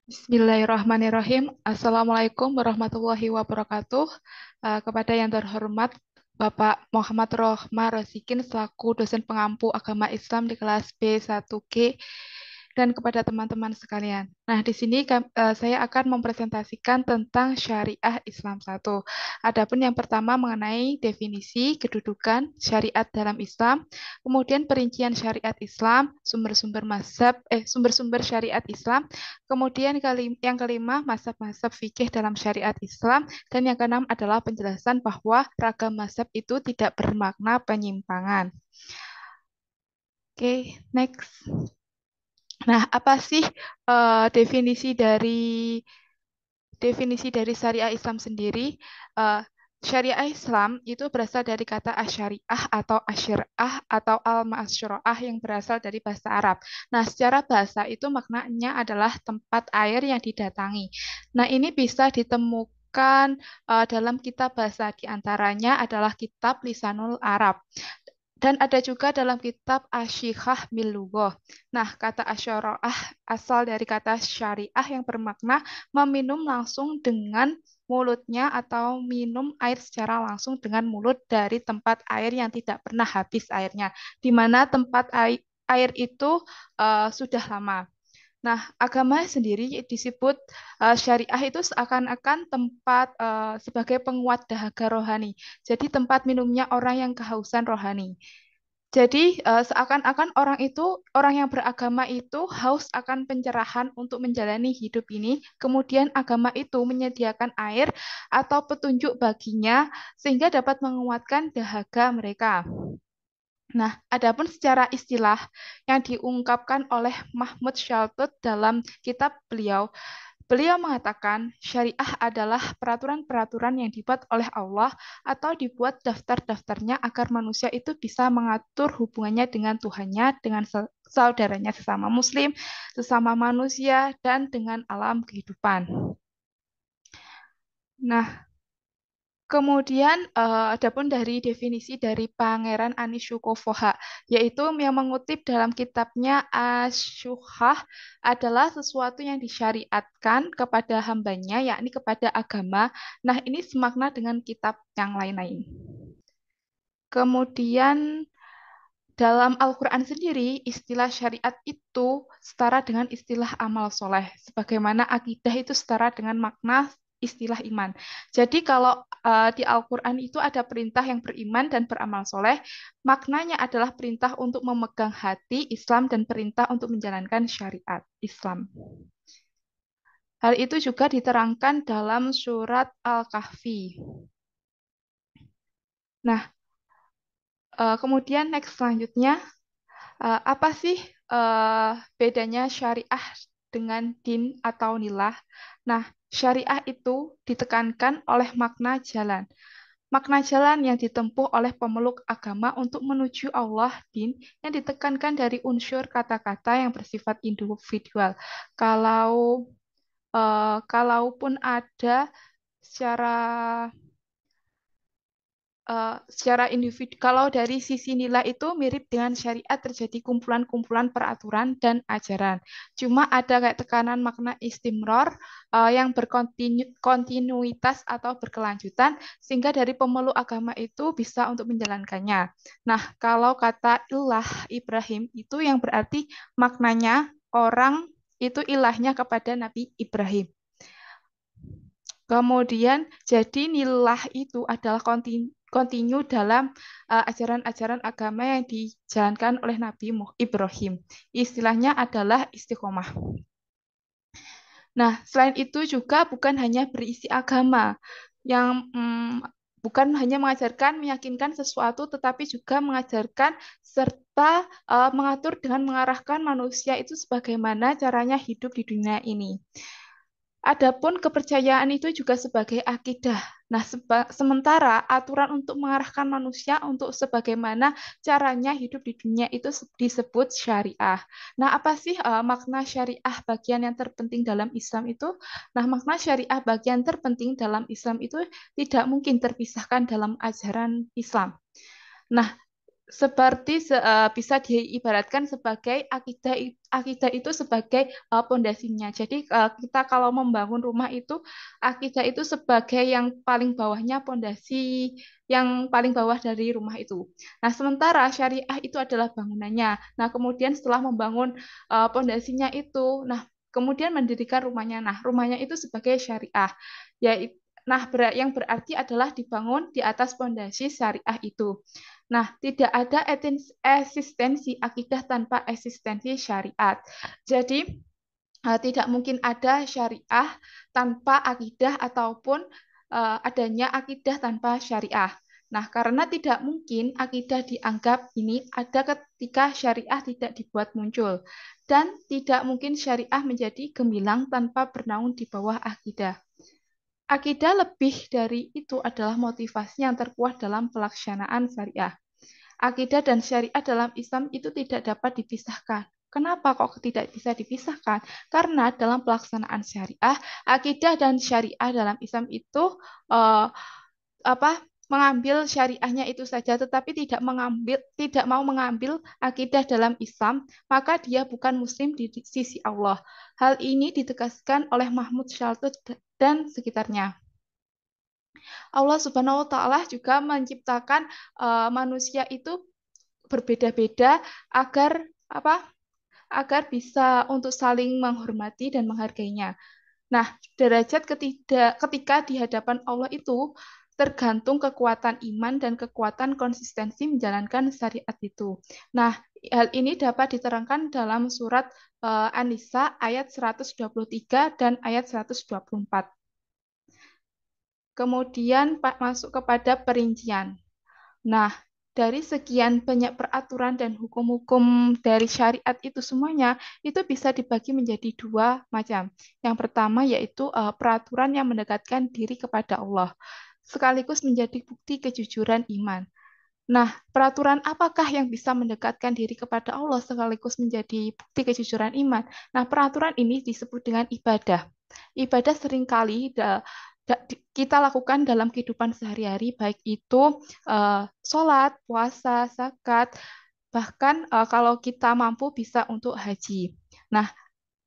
Bismillahirrahmanirrahim. Assalamualaikum warahmatullahi wabarakatuh. Kepada yang terhormat Bapak Muhammad Rohmar Rosikin selaku dosen pengampu agama Islam di kelas B1G dan kepada teman-teman sekalian. Nah, di sini saya akan mempresentasikan tentang syariah Islam 1. Adapun yang pertama mengenai definisi kedudukan syariat dalam Islam, kemudian perincian syariat Islam, sumber-sumber syariat Islam. Kemudian yang kelima, mazhab-mazhab fikih dalam syariat Islam. Dan yang keenam adalah penjelasan bahwa ragam mazhab itu tidak bermakna penyimpangan. Oke, next. Nah, apa sih definisi dari syariah Islam sendiri? Eh, Syariah Islam itu berasal dari kata asyariah atau asyirah atau al-masyroah yang berasal dari bahasa Arab. Nah, secara bahasa itu maknanya adalah tempat air yang didatangi. Nah, ini bisa ditemukan dalam kitab bahasa, diantaranya adalah kitab Lisanul Arab. Dan ada juga dalam kitab Asy-Syikhah Milughoh. Nah, kata asyara'ah asal dari kata syariah yang bermakna meminum langsung dengan mulutnya atau minum air secara langsung dengan mulut dari tempat air yang tidak pernah habis airnya, di mana tempat air itu sudah lama. Nah, agama sendiri disebut syariah itu seakan-akan tempat sebagai penguat dahaga rohani. Jadi tempat minumnya orang yang kehausan rohani. Jadi seakan-akan orang yang beragama itu haus akan pencerahan untuk menjalani hidup ini. Kemudian agama itu menyediakan air atau petunjuk baginya sehingga dapat menguatkan dahaga mereka. Nah, adapun secara istilah yang diungkapkan oleh Mahmud Shaltut dalam kitab beliau, beliau mengatakan syariah adalah peraturan-peraturan yang dibuat oleh Allah atau dibuat daftar-daftarnya agar manusia itu bisa mengatur hubungannya dengan Tuhannya, dengan saudaranya sesama muslim, sesama manusia, dan dengan alam kehidupan. Nah, kemudian, adapun dari definisi dari Pangeran Anisyukofoha, yaitu yang mengutip dalam kitabnya Asyuhah adalah sesuatu yang disyariatkan kepada hambanya, yakni kepada agama. Nah, ini semakna dengan kitab yang lain-lain. Kemudian, dalam Al-Quran sendiri, istilah syariat itu setara dengan istilah amal soleh. Sebagaimana akidah itu setara dengan makna istilah iman. Jadi kalau di Al-Quran itu ada perintah yang beriman dan beramal soleh, maknanya adalah perintah untuk memegang hati Islam dan perintah untuk menjalankan syariat Islam. Hal itu juga diterangkan dalam surat Al-Kahfi. Nah, kemudian next selanjutnya, apa sih bedanya syariah dengan din atau nilah? Nah, syariah itu ditekankan oleh makna jalan. Makna jalan yang ditempuh oleh pemeluk agama untuk menuju Allah, din, yang ditekankan dari unsur kata-kata yang bersifat individual. Kalau kalaupun ada secara secara individu, kalau dari sisi nilai itu mirip dengan syariat terjadi kumpulan-kumpulan peraturan dan ajaran. Cuma ada kayak tekanan makna istimror yang berkontinuitas atau berkelanjutan sehingga dari pemeluk agama itu bisa untuk menjalankannya. Nah, kalau kata ilah Ibrahim itu yang berarti maknanya orang itu ilahnya kepada Nabi Ibrahim. Kemudian, jadi nilah itu adalah kontinu dalam ajaran-ajaran agama yang dijalankan oleh Nabi Ibrahim. Istilahnya adalah istiqomah. Nah, selain itu juga bukan hanya berisi agama yang bukan hanya mengajarkan, meyakinkan sesuatu, tetapi juga mengajarkan serta mengatur dengan mengarahkan manusia itu sebagaimana caranya hidup di dunia ini. Adapun kepercayaan itu juga sebagai akidah. Nah, sementara aturan untuk mengarahkan manusia untuk sebagaimana caranya hidup di dunia itu disebut syariah. Nah, apa sih makna syariah bagian yang terpenting dalam Islam itu? Nah, makna syariah bagian terpenting dalam Islam itu tidak mungkin terpisahkan dalam ajaran Islam. Nah, bisa diibaratkan sebagai akidah itu sebagai pondasinya. Jadi kita kalau membangun rumah itu akidah itu sebagai yang paling bawahnya, pondasi yang paling bawah dari rumah itu. Nah, sementara syariah itu adalah bangunannya. Nah, kemudian setelah membangun pondasinya itu, nah kemudian mendirikan rumahnya. Nah, rumahnya itu sebagai syariah. Yaitu Nah, yang berarti adalah dibangun di atas pondasi syariah itu. Nah, tidak ada eksistensi akidah tanpa eksistensi syariat. Jadi, tidak mungkin ada syariah tanpa akidah ataupun adanya akidah tanpa syariah. Nah, karena tidak mungkin akidah dianggap ini ada ketika syariah tidak dibuat muncul. Dan tidak mungkin syariah menjadi gemilang tanpa bernaung di bawah akidah. Akidah lebih dari itu adalah motivasi yang terkuat dalam pelaksanaan syariah. Akidah dan syariat dalam Islam itu tidak dapat dipisahkan. Kenapa kok tidak bisa dipisahkan? Karena dalam pelaksanaan syariah, akidah dan syariah dalam Islam itu eh, apa mengambil syariahnya itu saja, tetapi tidak mau mengambil akidah dalam Islam, maka dia bukan Muslim di sisi Allah. Hal ini ditegaskan oleh Mahmud Shaltut dan sekitarnya. Allah Subhanahu wa taala juga menciptakan manusia itu berbeda-beda agar apa? Agar bisa untuk saling menghormati dan menghargainya. Nah, derajat ketika di hadapan Allah itu tergantung kekuatan iman dan kekuatan konsistensi menjalankan syariat itu. Nah, hal ini dapat diterangkan dalam surat An-Nisa ayat 123 dan ayat 124. Kemudian masuk kepada perincian. Nah, dari sekian banyak peraturan dan hukum-hukum dari syariat itu semuanya, itu bisa dibagi menjadi dua macam. Yang pertama yaitu peraturan yang mendekatkan diri kepada Allah, sekaligus menjadi bukti kejujuran iman. Nah, peraturan apakah yang bisa mendekatkan diri kepada Allah sekaligus menjadi bukti kejujuran iman? Nah, peraturan ini disebut dengan ibadah. Ibadah seringkali kita lakukan dalam kehidupan sehari-hari, baik itu sholat, puasa, zakat, bahkan kalau kita mampu bisa untuk haji. Nah,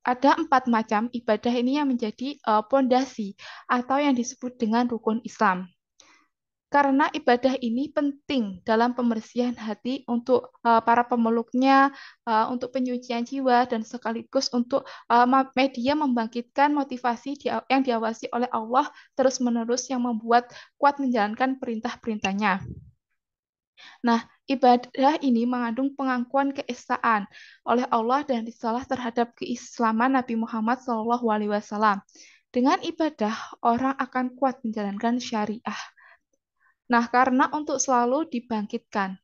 ada 4 macam ibadah ini yang menjadi pondasi atau yang disebut dengan rukun Islam. Karena ibadah ini penting dalam pembersihan hati untuk para pemeluknya, untuk penyucian jiwa, dan sekaligus untuk media membangkitkan motivasi yang diawasi oleh Allah terus-menerus yang membuat kuat menjalankan perintah-perintahnya. Nah, ibadah ini mengandung pengakuan keesaan oleh Allah dan risalah terhadap keislaman Nabi Muhammad SAW. Dengan ibadah, orang akan kuat menjalankan syariah. Nah, karena untuk selalu dibangkitkan.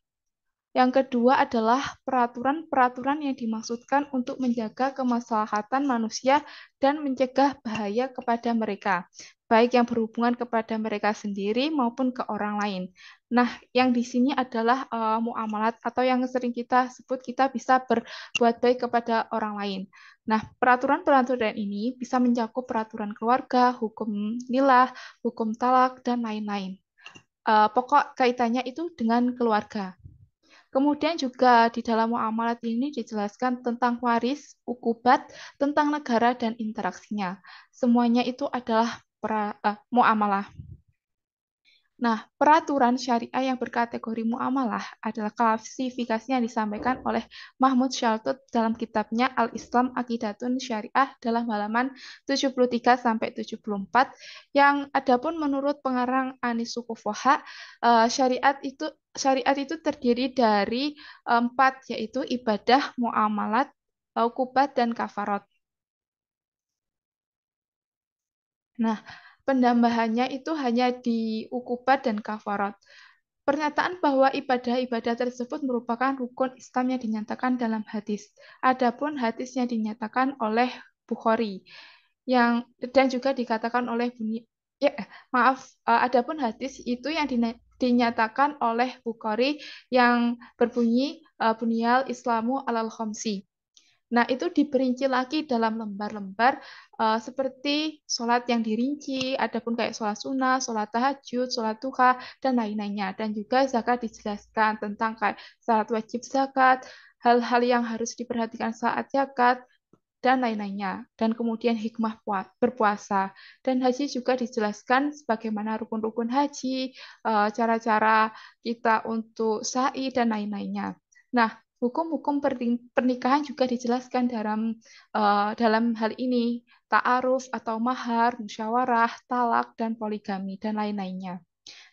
Yang kedua adalah peraturan-peraturan yang dimaksudkan untuk menjaga kemaslahatan manusia dan mencegah bahaya kepada mereka, baik yang berhubungan kepada mereka sendiri maupun ke orang lain. Nah, yang di sini adalah muamalat atau yang sering kita sebut kita bisa berbuat baik kepada orang lain. Nah, peraturan-peraturan ini bisa mencakup peraturan keluarga, hukum milah, hukum talak, dan lain-lain. Pokok kaitannya itu dengan keluarga. Kemudian juga di dalam muamalat ini dijelaskan tentang waris, ukubat, tentang negara dan interaksinya. Semuanya itu adalah muamalah. Nah, peraturan syariah yang berkategori muamalah adalah klasifikasi yang disampaikan oleh Mahmud Shaltut dalam kitabnya Al-Islam Aqidatun Syariah dalam halaman 73 sampai 74 yang adapun menurut pengarang Anis Sukufoha syariat itu terdiri dari 4 yaitu ibadah, muamalat, ukubat dan kafarat. Nah, penambahannya itu hanya di ukubat dan kafarat. Pernyataan bahwa ibadah-ibadah tersebut merupakan rukun Islam yang dinyatakan dalam hadis. Adapun hadisnya dinyatakan oleh Bukhari dan juga dikatakan oleh adapun hadis itu yang dinyatakan oleh Bukhari yang berbunyi Bunyal Islamu alal khomsi. Nah, itu diperinci lagi dalam lembar-lembar seperti sholat yang dirinci, adapun kayak sholat sunnah, sholat tahajud, sholat duha, dan lain-lainnya. Dan juga zakat dijelaskan tentang kayak syarat wajib zakat, hal-hal yang harus diperhatikan saat zakat, dan lain-lainnya. Dan kemudian hikmah berpuasa. Dan haji juga dijelaskan sebagaimana rukun-rukun haji, cara-cara kita untuk sa'i, dan lain-lainnya. Nah, hukum-hukum pernikahan juga dijelaskan dalam hal ini, ta'aruf atau mahar, musyawarah, talak, dan poligami, dan lain-lainnya.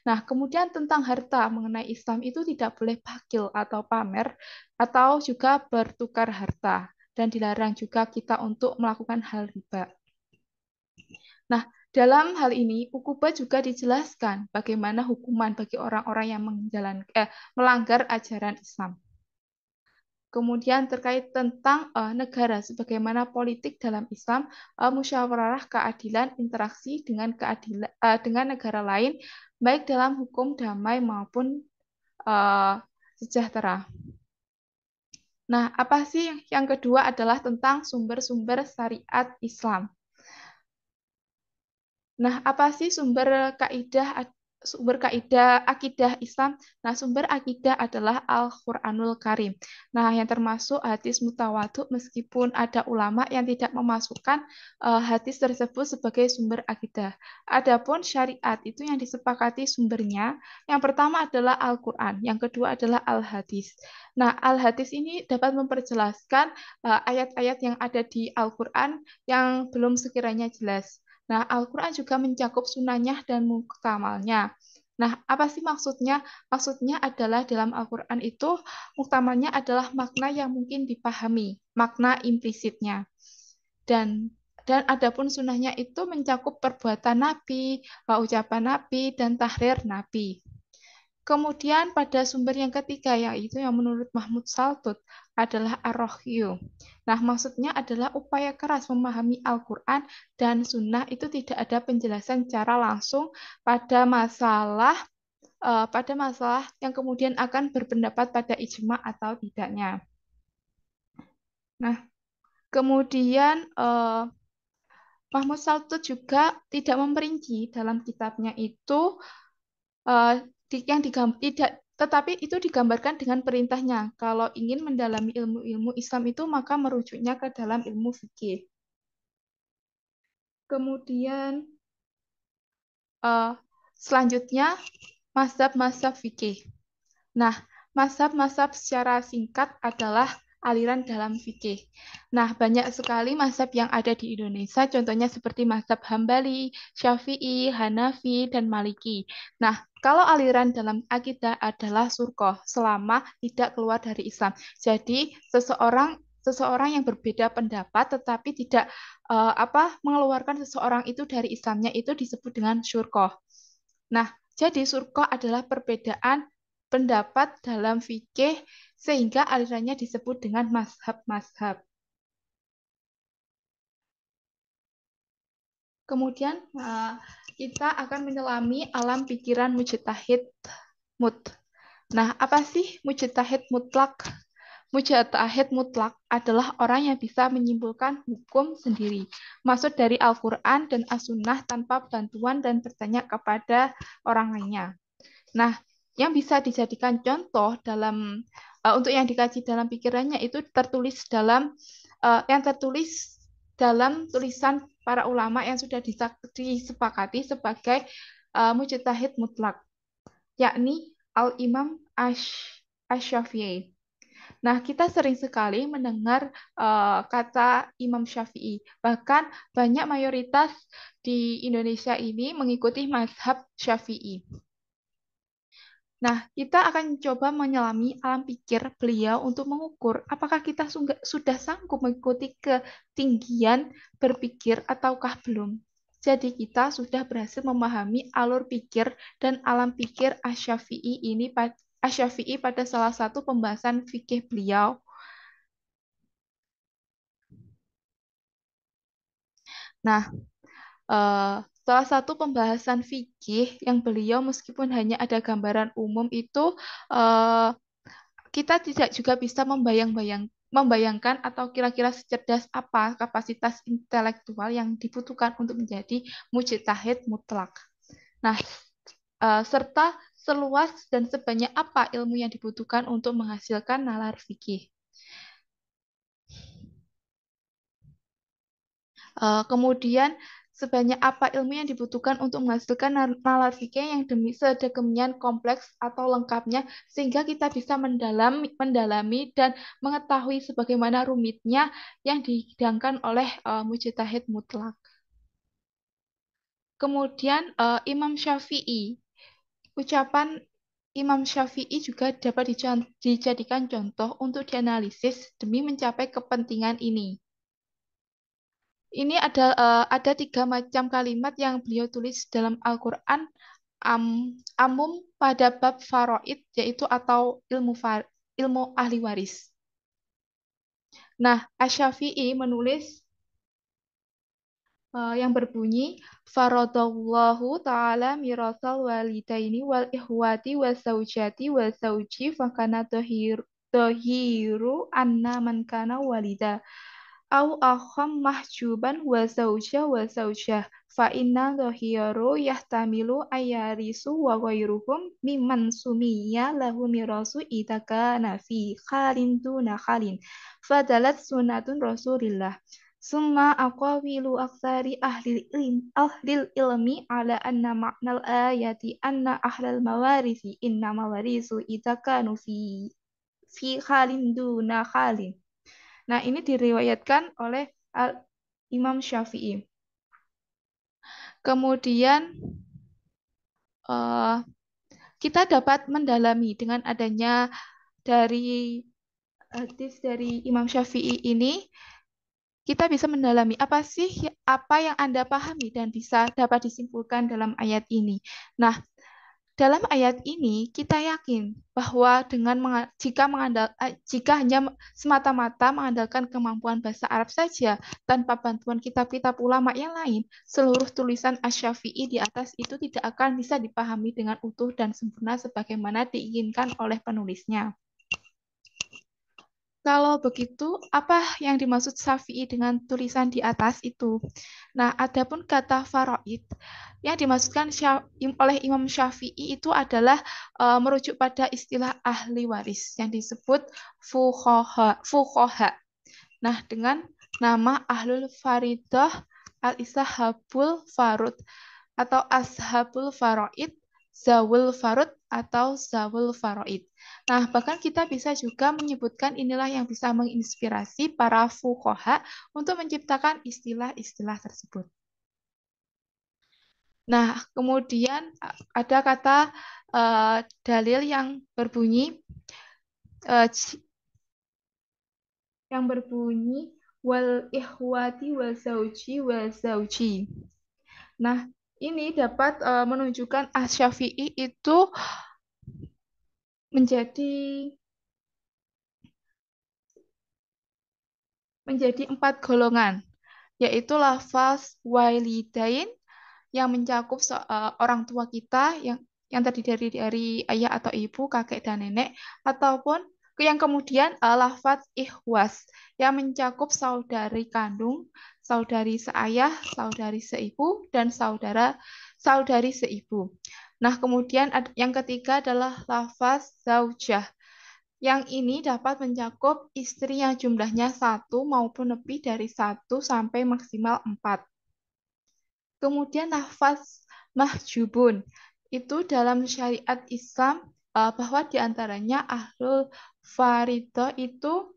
Nah, kemudian tentang harta mengenai Islam itu tidak boleh pakil atau pamer atau juga bertukar harta dan dilarang juga kita untuk melakukan hal riba. Nah, dalam hal ini ukubah juga dijelaskan bagaimana hukuman bagi orang-orang yang melanggar ajaran Islam. Kemudian terkait tentang negara sebagaimana politik dalam Islam, musyawarah keadilan interaksi dengan negara lain baik dalam hukum damai maupun uh, sejahtera. Nah, apa sih yang kedua adalah tentang sumber-sumber syariat Islam. Nah, apa sih sumber kaidah akidah Islam? Nah, sumber akidah adalah Al-Qur'anul Karim. Nah, yang termasuk hadis mutawatir meskipun ada ulama yang tidak memasukkan hadis tersebut sebagai sumber akidah. Adapun syariat itu yang disepakati sumbernya, yang pertama adalah Al-Qur'an, yang kedua adalah Al-Hadis. Nah, Al-Hadis ini dapat memperjelaskan ayat-ayat yang ada di Al-Qur'an yang belum sekiranya jelas. Nah, Al-Quran juga mencakup sunahnya dan muktamalnya. Nah, apa sih maksudnya? Maksudnya adalah dalam Al-Quran itu muktamalnya adalah makna yang mungkin dipahami, makna implisitnya. Dan dan adapun sunahnya itu mencakup perbuatan Nabi, ucapan Nabi, dan tahrir Nabi. Kemudian pada sumber yang ketiga yaitu yang menurut Mahmud Saltut adalah Ar-Rohyu. Nah, maksudnya adalah upaya keras memahami Al-Quran dan Sunnah itu tidak ada penjelasan secara langsung pada masalah yang kemudian akan berpendapat pada ijma atau tidaknya. Nah, kemudian Mahmud Saltut juga tidak memperinci dalam kitabnya itu eh, tidak, tetapi itu digambarkan dengan perintahnya. Kalau ingin mendalami ilmu-ilmu Islam itu maka merujuknya ke dalam ilmu fikih. Kemudian eh, selanjutnya mazhab-mazhab fikih. Nah, mazhab-mazhab secara singkat adalah aliran dalam fikih. Nah, banyak sekali mazhab yang ada di Indonesia, contohnya seperti mazhab Hambali, Syafi'i, Hanafi, dan Maliki. Nah, kalau aliran dalam akidah adalah surkoh, selama tidak keluar dari Islam. Jadi, seseorang yang berbeda pendapat tetapi tidak mengeluarkan seseorang itu dari Islamnya itu disebut dengan syurkoh. Nah, jadi surkoh adalah perbedaan pendapat dalam fikih sehingga alirannya disebut dengan mazhab-mazhab. Kemudian kita akan menyelami alam pikiran mujtahid mut. Nah, apa sih mujtahid mutlak? Mujtahid mutlak adalah orang yang bisa menyimpulkan hukum sendiri, maksud dari Al-Quran dan As-Sunnah tanpa bantuan dan bertanya kepada orang lainnya. Nah, yang bisa dijadikan contoh untuk yang dikaji dalam pikirannya itu yang tertulis dalam tulisan para ulama yang sudah disepakati sebagai mujtahid mutlak, yakni Al-Imam Ash-Syafi'i. Nah, kita sering sekali mendengar kata Imam Syafi'i. Bahkan banyak mayoritas di Indonesia ini mengikuti mazhab Syafi'i. Nah, kita akan coba menyelami alam pikir beliau untuk mengukur apakah kita sudah sanggup mengikuti ketinggian berpikir ataukah belum. Jadi kita sudah berhasil memahami alur pikir dan alam pikir Asy-Syafi'i pada salah satu pembahasan fikih beliau. Nah, salah satu pembahasan fikih yang beliau meskipun hanya ada gambaran umum itu kita tidak juga bisa membayangkan atau kira-kira secerdas apa kapasitas intelektual yang dibutuhkan untuk menjadi mujtahid mutlak. Nah, serta seluas dan sebanyak apa ilmu yang dibutuhkan untuk menghasilkan nalar fikih. Kemudian sebanyak apa ilmu yang dibutuhkan untuk menghasilkan nalar fikih yang sedemikian kompleks atau lengkapnya sehingga kita bisa mendalami dan mengetahui sebagaimana rumitnya yang dihidangkan oleh mujtahid mutlak. Kemudian Imam Syafi'i, ucapan Imam Syafi'i juga dapat dijadikan contoh untuk dianalisis demi mencapai kepentingan ini. Ini ada 3 macam kalimat yang beliau tulis dalam Al-Quran amum pada bab faraid, yaitu atau ilmu ahli waris. Nah, Asy-Syafi'i menulis yang berbunyi faradallahu ta'ala mirasal walidaini wal ihwati wa zaujati wa zauji fakana tahiru anna man kana walida au akham mahjuban wa zaujah wa zaujah fa inna dhahiru yahtamilu ayarisu wa ghairuhum mimman sumiya lahu mirasu idaka nafi khalin duna khalin fadalat sunnatun rasulillah summa aqawilu aktsari ahlil ilmi ala anna ma'nal ayati anna ahlal mawarisi inna mawarisu idaka fi khalin duna khalin. Nah, ini diriwayatkan oleh Imam Syafi'i. Kemudian kita dapat mendalami dengan adanya dari hadis dari Imam Syafi'i ini, kita bisa mendalami apa yang Anda pahami dan bisa dapat disimpulkan dalam ayat ini. Nah, dalam ayat ini kita yakin bahwa jika hanya semata-mata mengandalkan kemampuan bahasa Arab saja tanpa bantuan kitab-kitab ulama yang lain, seluruh tulisan Asy-Syafi'i di atas itu tidak akan bisa dipahami dengan utuh dan sempurna sebagaimana diinginkan oleh penulisnya. Kalau begitu, apa yang dimaksud Syafi'i dengan tulisan di atas itu? Nah, adapun kata faraid yang dimaksudkan oleh Imam Syafi'i itu adalah merujuk pada istilah ahli waris yang disebut fuqaha. Nah, dengan nama ahlul faridah al-ishabul farud atau ashabul faraid, zawul farud atau zawul faraid. Nah, bahkan kita bisa juga menyebutkan inilah yang bisa menginspirasi para fuqaha untuk menciptakan istilah-istilah tersebut. Nah, kemudian ada kata dalil yang berbunyi wal ihwati wa zauji. Nah, ini dapat menunjukkan Asy-Syafi'i itu menjadi 4 golongan, yaitu lafaz walidain yang mencakup orang tua kita yang terdiri dari ayah atau ibu, kakek dan nenek, ataupun yang kemudian lafaz ikhwas yang mencakup saudari kandung, saudari seayah, saudari seibu, dan saudari seibu. Nah, kemudian yang ketiga adalah lafaz zaujah. Yang ini dapat mencakup istri yang jumlahnya 1 maupun lebih dari 1 sampai maksimal 4. Kemudian lafaz mahjubun. Itu dalam syariat Islam bahwa diantaranya ahlul faridah itu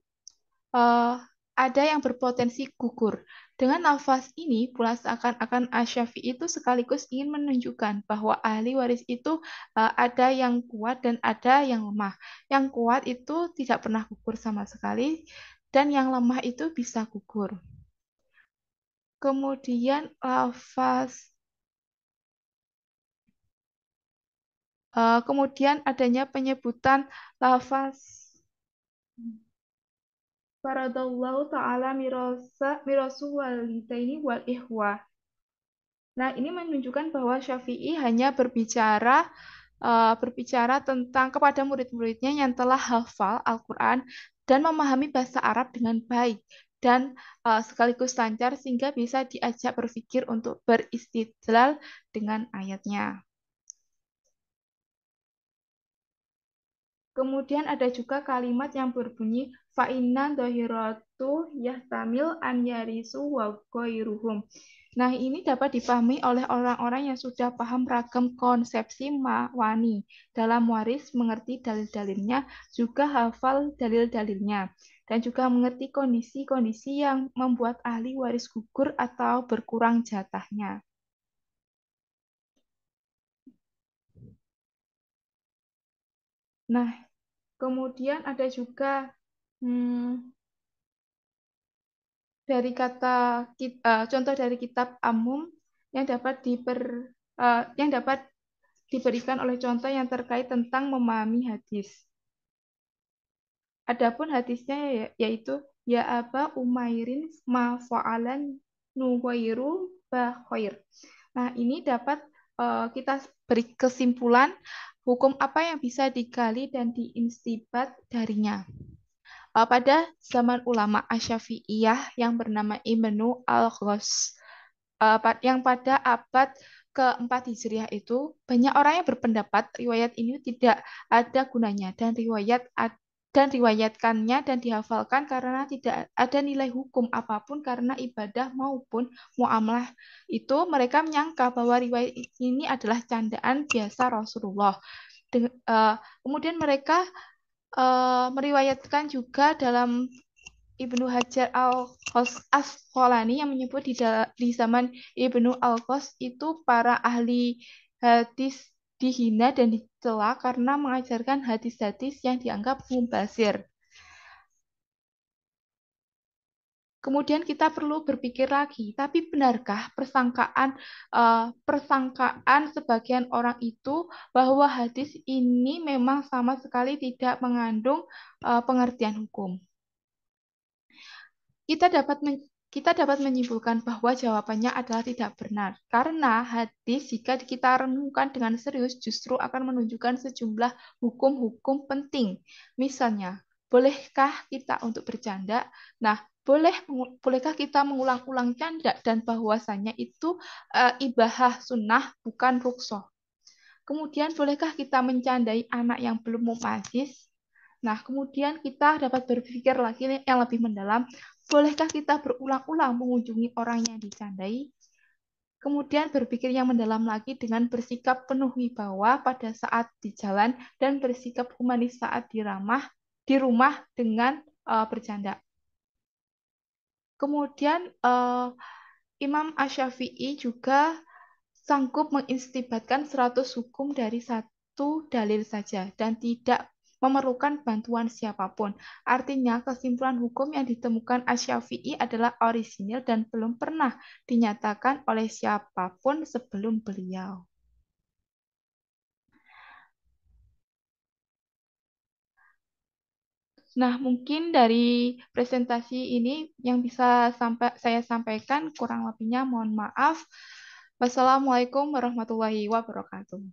ada yang berpotensi gugur. Dengan lafaz ini pula seakan-akan Asy-Syafi'i itu sekaligus ingin menunjukkan bahwa ahli waris itu ada yang kuat dan ada yang lemah. Yang kuat itu tidak pernah gugur sama sekali dan yang lemah itu bisa gugur. Kemudian kemudian adanya penyebutan lafaz faradallahu ta'ala mirasu walidaini wal ihwa. Nah, ini menunjukkan bahwa Syafi'i hanya berbicara berbicara tentang kepada murid-muridnya yang telah hafal Al-Quran dan memahami bahasa Arab dengan baik dan sekaligus lancar sehingga bisa diajak berpikir untuk beristidlal dengan ayatnya. Kemudian ada juga kalimat yang berbunyi fa'inna dhahiratu yahtamil an yarisu wa ghairuhum. Nah, ini dapat dipahami oleh orang-orang yang sudah paham ragam konsepsi ma'wani dalam waris, mengerti dalil-dalilnya, juga hafal dalil-dalilnya, dan juga mengerti kondisi-kondisi yang membuat ahli waris gugur atau berkurang jatahnya. Nah, kemudian ada juga hmm, dari contoh dari kitab Amum yang dapat yang dapat diberikan oleh contoh yang terkait tentang memahami hadis. Adapun hadisnya yaitu ya Aba Umairin ma fa'alan nuwairu khair. Nah, ini dapat kita beri kesimpulan hukum apa yang bisa digali dan diinstibat darinya. Pada zaman ulama Asy-Syafi'iyah yang bernama Ibnu Al-Ghos, yang pada abad keempat Hijriah itu banyak orang yang berpendapat riwayat ini tidak ada gunanya dan riwayatkannya dan dihafalkan karena tidak ada nilai hukum apapun karena ibadah maupun muamalah itu mereka menyangka bahwa riwayat ini adalah candaan biasa Rasulullah. Kemudian mereka meriwayatkan juga dalam Ibnu Hajar Al-Asqalani yang menyebut di zaman Ibnu Al-Qas itu para ahli hadis dihina dan dicela karena mengajarkan hadis-hadis yang dianggap mubazir. Kemudian kita perlu berpikir lagi, tapi benarkah persangkaan sebagian orang itu bahwa hadis ini memang sama sekali tidak mengandung pengertian hukum? Kita dapat kita dapat menyimpulkan bahwa jawabannya adalah tidak benar. Karena hadis jika kita renungkan dengan serius justru akan menunjukkan sejumlah hukum-hukum penting. Misalnya, bolehkah kita untuk bercanda? Nah, bolehkah kita mengulang-ulang canda dan bahwasanya itu ibahah sunnah bukan ruksoh. Kemudian bolehkah kita mencandai anak yang belum mufasih? Nah, kemudian kita dapat berpikir lagi yang lebih mendalam, bolehkah kita berulang-ulang mengunjungi orang yang dicandai? Kemudian berpikir yang mendalam lagi dengan bersikap penuh wibawa pada saat di jalan dan bersikap humanis saat di rumah dengan bercanda. Kemudian Imam Asy-Syafi'i juga sanggup mengistibatkan 100 hukum dari satu dalil saja dan tidak memerlukan bantuan siapapun. Artinya, kesimpulan hukum yang ditemukan Asy-Syafi'i adalah orisinil dan belum pernah dinyatakan oleh siapapun sebelum beliau. Nah, mungkin dari presentasi ini yang bisa saya sampaikan, kurang lebihnya mohon maaf. Wassalamualaikum warahmatullahi wabarakatuh.